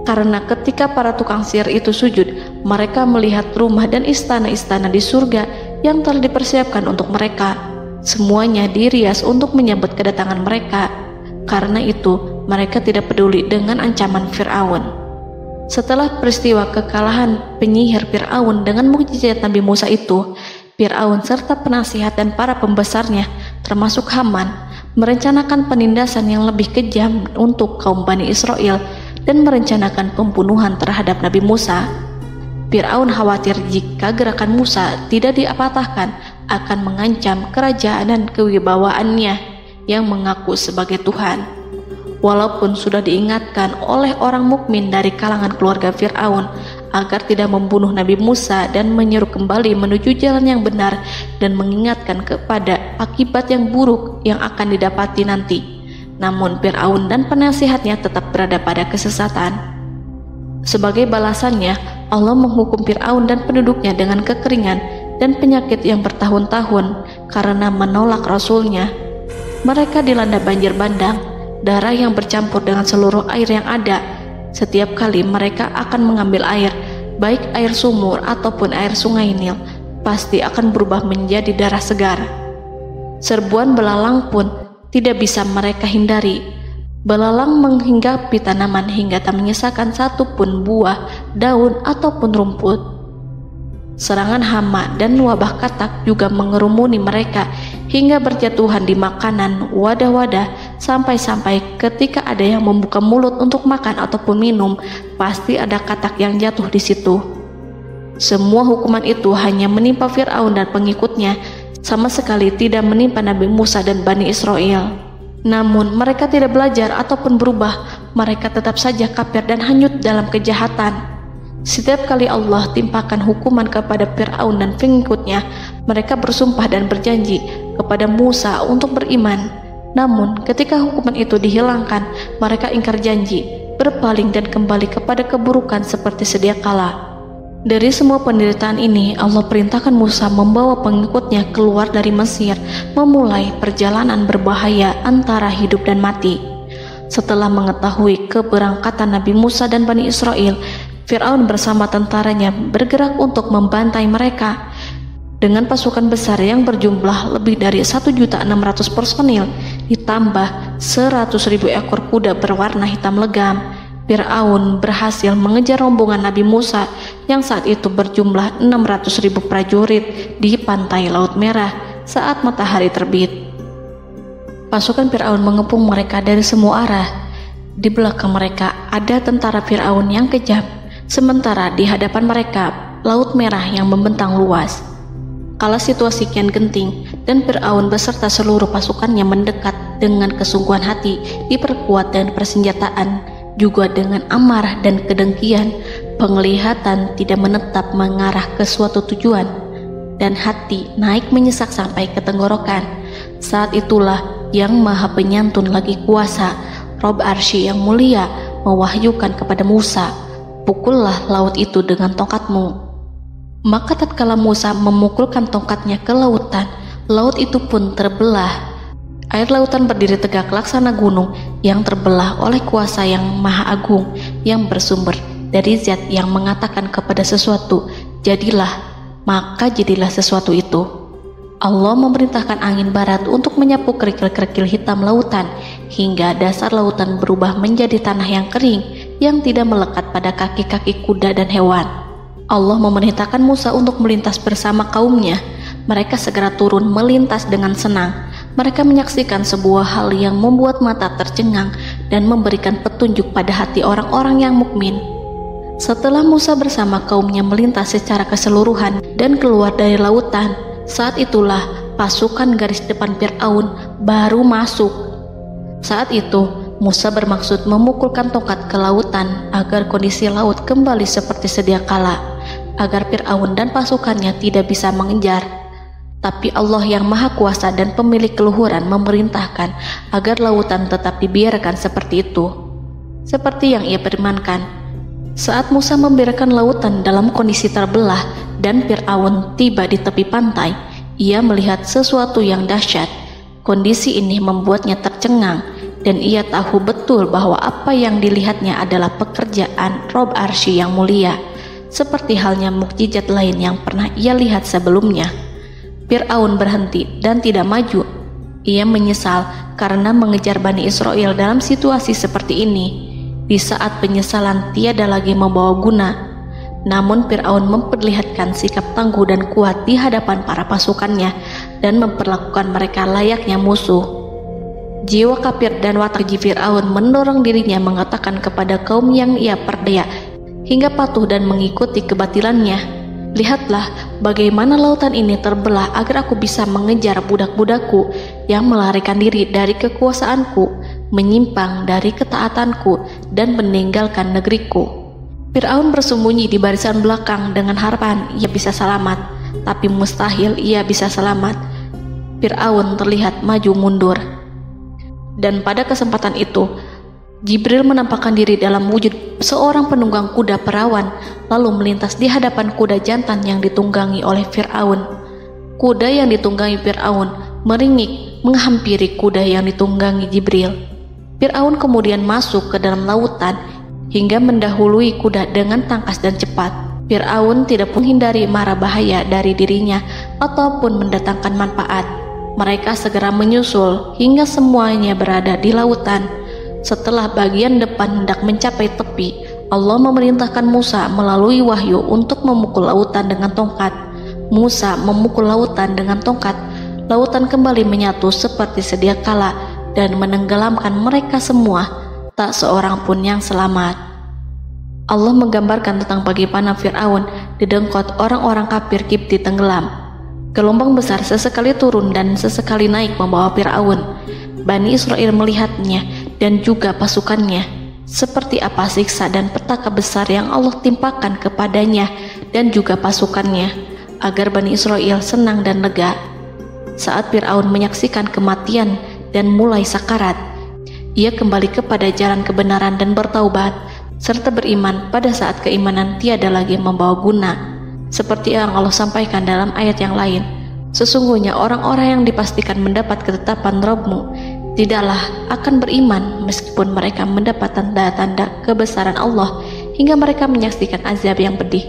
karena ketika para tukang sihir itu sujud, mereka melihat rumah dan istana-istana di surga yang telah dipersiapkan untuk mereka. Semuanya dirias untuk menyambut kedatangan mereka. Karena itu, mereka tidak peduli dengan ancaman Fir'aun. Setelah peristiwa kekalahan penyihir Fir'aun dengan mukjizat Nabi Musa itu, Fir'aun serta penasihat dan para pembesarnya, termasuk Haman, merencanakan penindasan yang lebih kejam untuk kaum Bani Israel dan merencanakan pembunuhan terhadap Nabi Musa. Fir'aun khawatir jika gerakan Musa tidak dipatahkan akan mengancam kerajaan dan kewibawaannya yang mengaku sebagai Tuhan. Walaupun sudah diingatkan oleh orang mukmin dari kalangan keluarga Fir'aun agar tidak membunuh Nabi Musa dan menyeru kembali menuju jalan yang benar dan mengingatkan kepada akibat yang buruk yang akan didapati nanti, namun Fir'aun dan penasihatnya tetap berada pada kesesatan. Sebagai balasannya, Allah menghukum Fir'aun dan penduduknya dengan kekeringan dan penyakit yang bertahun-tahun karena menolak Rasulnya. Mereka dilanda banjir bandang, darah yang bercampur dengan seluruh air yang ada. Setiap kali mereka akan mengambil air, baik air sumur ataupun air sungai Nil, pasti akan berubah menjadi darah segar. Serbuan belalang pun tidak bisa mereka hindari. Belalang menghinggapi tanaman hingga tak menyisakan satupun buah, daun ataupun rumput. Serangan hama dan wabah katak juga mengerumuni mereka hingga berjatuhan di makanan, wadah-wadah, sampai-sampai ketika ada yang membuka mulut untuk makan ataupun minum, pasti ada katak yang jatuh di situ. Semua hukuman itu hanya menimpa Fir'aun dan pengikutnya, sama sekali tidak menimpa Nabi Musa dan Bani Israel. Namun mereka tidak belajar ataupun berubah, mereka tetap saja kafir dan hanyut dalam kejahatan. Setiap kali Allah timpakan hukuman kepada Fir'aun dan pengikutnya, mereka bersumpah dan berjanji kepada Musa untuk beriman. Namun ketika hukuman itu dihilangkan, mereka ingkar janji berpaling dan kembali kepada keburukan seperti sedia kala. Dari semua penderitaan ini, Allah perintahkan Musa membawa pengikutnya keluar dari Mesir, memulai perjalanan berbahaya antara hidup dan mati. Setelah mengetahui keberangkatan Nabi Musa dan Bani Israel, Fir'aun bersama tentaranya bergerak untuk membantai mereka. Dengan pasukan besar yang berjumlah lebih dari 1.600.000 personil, ditambah 100.000 ekor kuda berwarna hitam legam, Fir'aun berhasil mengejar rombongan Nabi Musa yang saat itu berjumlah 600.000 prajurit di pantai Laut Merah saat matahari terbit. Pasukan Fir'aun mengepung mereka dari semua arah. Di belakang mereka ada tentara Fir'aun yang kejam, sementara di hadapan mereka Laut Merah yang membentang luas. Kala situasi kian genting dan Fir'aun beserta seluruh pasukannya mendekat dengan kesungguhan hati, diperkuat dan persenjataan, juga dengan amarah dan kedengkian, penglihatan tidak menetap mengarah ke suatu tujuan, dan hati naik menyesak sampai ke tenggorokan. Saat itulah Yang Maha Penyantun lagi kuasa, Rob Arsy yang mulia, mewahyukan kepada Musa, "Pukullah laut itu dengan tongkatmu." Maka tatkala Musa memukulkan tongkatnya ke lautan, laut itu pun terbelah. Air lautan berdiri tegak laksana gunung yang terbelah oleh kuasa yang maha agung, yang bersumber dari zat yang mengatakan kepada sesuatu, "Jadilah," maka jadilah sesuatu itu. Allah memerintahkan angin barat untuk menyapu kerikil-kerikil hitam lautan, hingga dasar lautan berubah menjadi tanah yang kering, yang tidak melekat pada kaki-kaki kuda dan hewan. Allah memerintahkan Musa untuk melintas bersama kaumnya. Mereka segera turun melintas dengan senang. Mereka menyaksikan sebuah hal yang membuat mata tercengang dan memberikan petunjuk pada hati orang-orang yang mukmin. Setelah Musa bersama kaumnya melintas secara keseluruhan dan keluar dari lautan, saat itulah pasukan garis depan Fir'aun baru masuk. Saat itu Musa bermaksud memukulkan tongkat ke lautan agar kondisi laut kembali seperti sedia kala, agar Fir'aun dan pasukannya tidak bisa mengejar. Tapi Allah yang Maha Kuasa dan pemilik keluhuran memerintahkan agar lautan tetap dibiarkan seperti itu, seperti yang ia firmankan. Saat Musa membiarkan lautan dalam kondisi terbelah dan Fir'aun tiba di tepi pantai, ia melihat sesuatu yang dahsyat. Kondisi ini membuatnya tercengang, dan ia tahu betul bahwa apa yang dilihatnya adalah pekerjaan Rob Arsy yang mulia, seperti halnya mukjizat lain yang pernah ia lihat sebelumnya. Fir'aun berhenti dan tidak maju. Ia menyesal karena mengejar Bani Israel dalam situasi seperti ini, di saat penyesalan tiada lagi membawa guna. Namun Fir'aun memperlihatkan sikap tangguh dan kuat di hadapan para pasukannya dan memperlakukan mereka layaknya musuh. Jiwa kafir dan watak Fir'aun mendorong dirinya mengatakan kepada kaum yang ia perdaya hingga patuh dan mengikuti kebatilannya, "Lihatlah bagaimana lautan ini terbelah agar aku bisa mengejar budak-budakku yang melarikan diri dari kekuasaanku, menyimpang dari ketaatanku, dan meninggalkan negeriku." Fir'aun bersembunyi di barisan belakang dengan harapan ia bisa selamat, tapi mustahil ia bisa selamat. Fir'aun terlihat maju mundur. Dan pada kesempatan itu, Jibril menampakkan diri dalam wujud seorang penunggang kuda perawan, lalu melintas di hadapan kuda jantan yang ditunggangi oleh Fir'aun. Kuda yang ditunggangi Fir'aun meringik menghampiri kuda yang ditunggangi Jibril. Fir'aun kemudian masuk ke dalam lautan hingga mendahului kuda dengan tangkas dan cepat. Fir'aun tidak menghindari mara bahaya dari dirinya ataupun mendatangkan manfaat. Mereka segera menyusul hingga semuanya berada di lautan. Setelah bagian depan hendak mencapai tepi, Allah memerintahkan Musa melalui wahyu untuk memukul lautan dengan tongkat. Musa memukul lautan dengan tongkat. Lautan kembali menyatu seperti sedia kala dan menenggelamkan mereka semua. Tak seorang pun yang selamat. Allah menggambarkan tentang bagaimana Fir'aun didengkot orang-orang kafir Kipti tenggelam. Gelombang besar sesekali turun dan sesekali naik membawa Fir'aun. Bani Israel melihatnya dan juga pasukannya, seperti apa siksa dan petaka besar yang Allah timpakan kepadanya dan juga pasukannya, agar Bani Israel senang dan lega. Saat Fir'aun menyaksikan kematian dan mulai sakarat, ia kembali kepada jalan kebenaran dan bertaubat, serta beriman pada saat keimanan tiada lagi membawa guna. Seperti yang Allah sampaikan dalam ayat yang lain, sesungguhnya orang-orang yang dipastikan mendapat ketetapan Rabb-Mu tidaklah akan beriman meskipun mereka mendapat tanda-tanda kebesaran Allah hingga mereka menyaksikan azab yang pedih.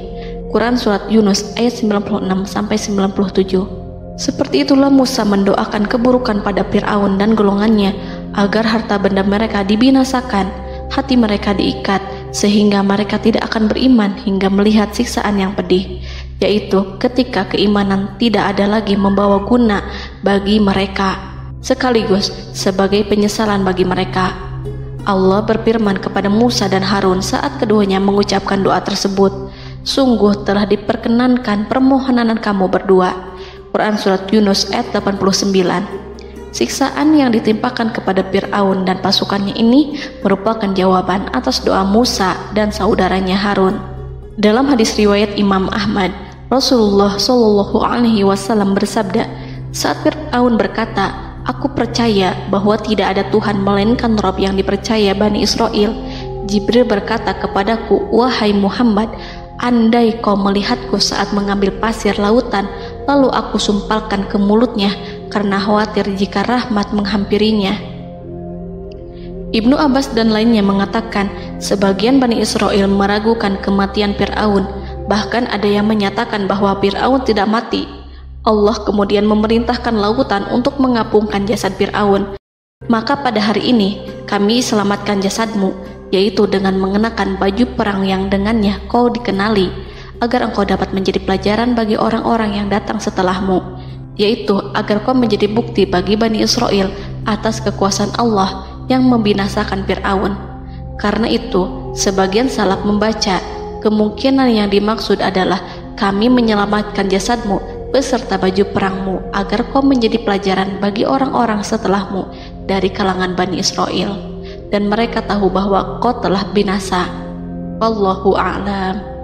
Quran Surat Yunus ayat 96-97. Seperti itulah Musa mendoakan keburukan pada Fir'aun dan golongannya agar harta benda mereka dibinasakan, hati mereka diikat sehingga mereka tidak akan beriman hingga melihat siksaan yang pedih, yaitu ketika keimanan tidak ada lagi membawa guna bagi mereka, sekaligus sebagai penyesalan bagi mereka. Allah berfirman kepada Musa dan Harun saat keduanya mengucapkan doa tersebut, sungguh telah diperkenankan permohonan kamu berdua. Quran Surat Yunus ayat 89. Siksaan yang ditimpakan kepada Fir'aun dan pasukannya ini merupakan jawaban atas doa Musa dan saudaranya Harun. Dalam hadis riwayat Imam Ahmad, Rasulullah Shallallahu Alaihi Wasallam bersabda, saat Fir'aun berkata, aku percaya bahwa tidak ada Tuhan melainkan Rabb yang dipercaya Bani Israel, Jibril berkata kepadaku, wahai Muhammad, andai kau melihatku saat mengambil pasir lautan, lalu aku sumpalkan ke mulutnya karena khawatir jika rahmat menghampirinya. Ibnu Abbas dan lainnya mengatakan, sebagian Bani Israel meragukan kematian Fir'aun, bahkan ada yang menyatakan bahwa Fir'aun tidak mati. Allah kemudian memerintahkan lautan untuk mengapungkan jasad Fir'aun. Maka pada hari ini kami selamatkan jasadmu, yaitu dengan mengenakan baju perang yang dengannya kau dikenali, agar engkau dapat menjadi pelajaran bagi orang-orang yang datang setelahmu, yaitu agar kau menjadi bukti bagi Bani Israel atas kekuasaan Allah yang membinasakan Fir'aun. Karena itu, sebagian salaf membaca, kemungkinan yang dimaksud adalah kami menyelamatkan jasadmu beserta baju perangmu agar kau menjadi pelajaran bagi orang-orang setelahmu dari kalangan Bani Israel, dan mereka tahu bahwa kau telah binasa. Wallahu a'lam.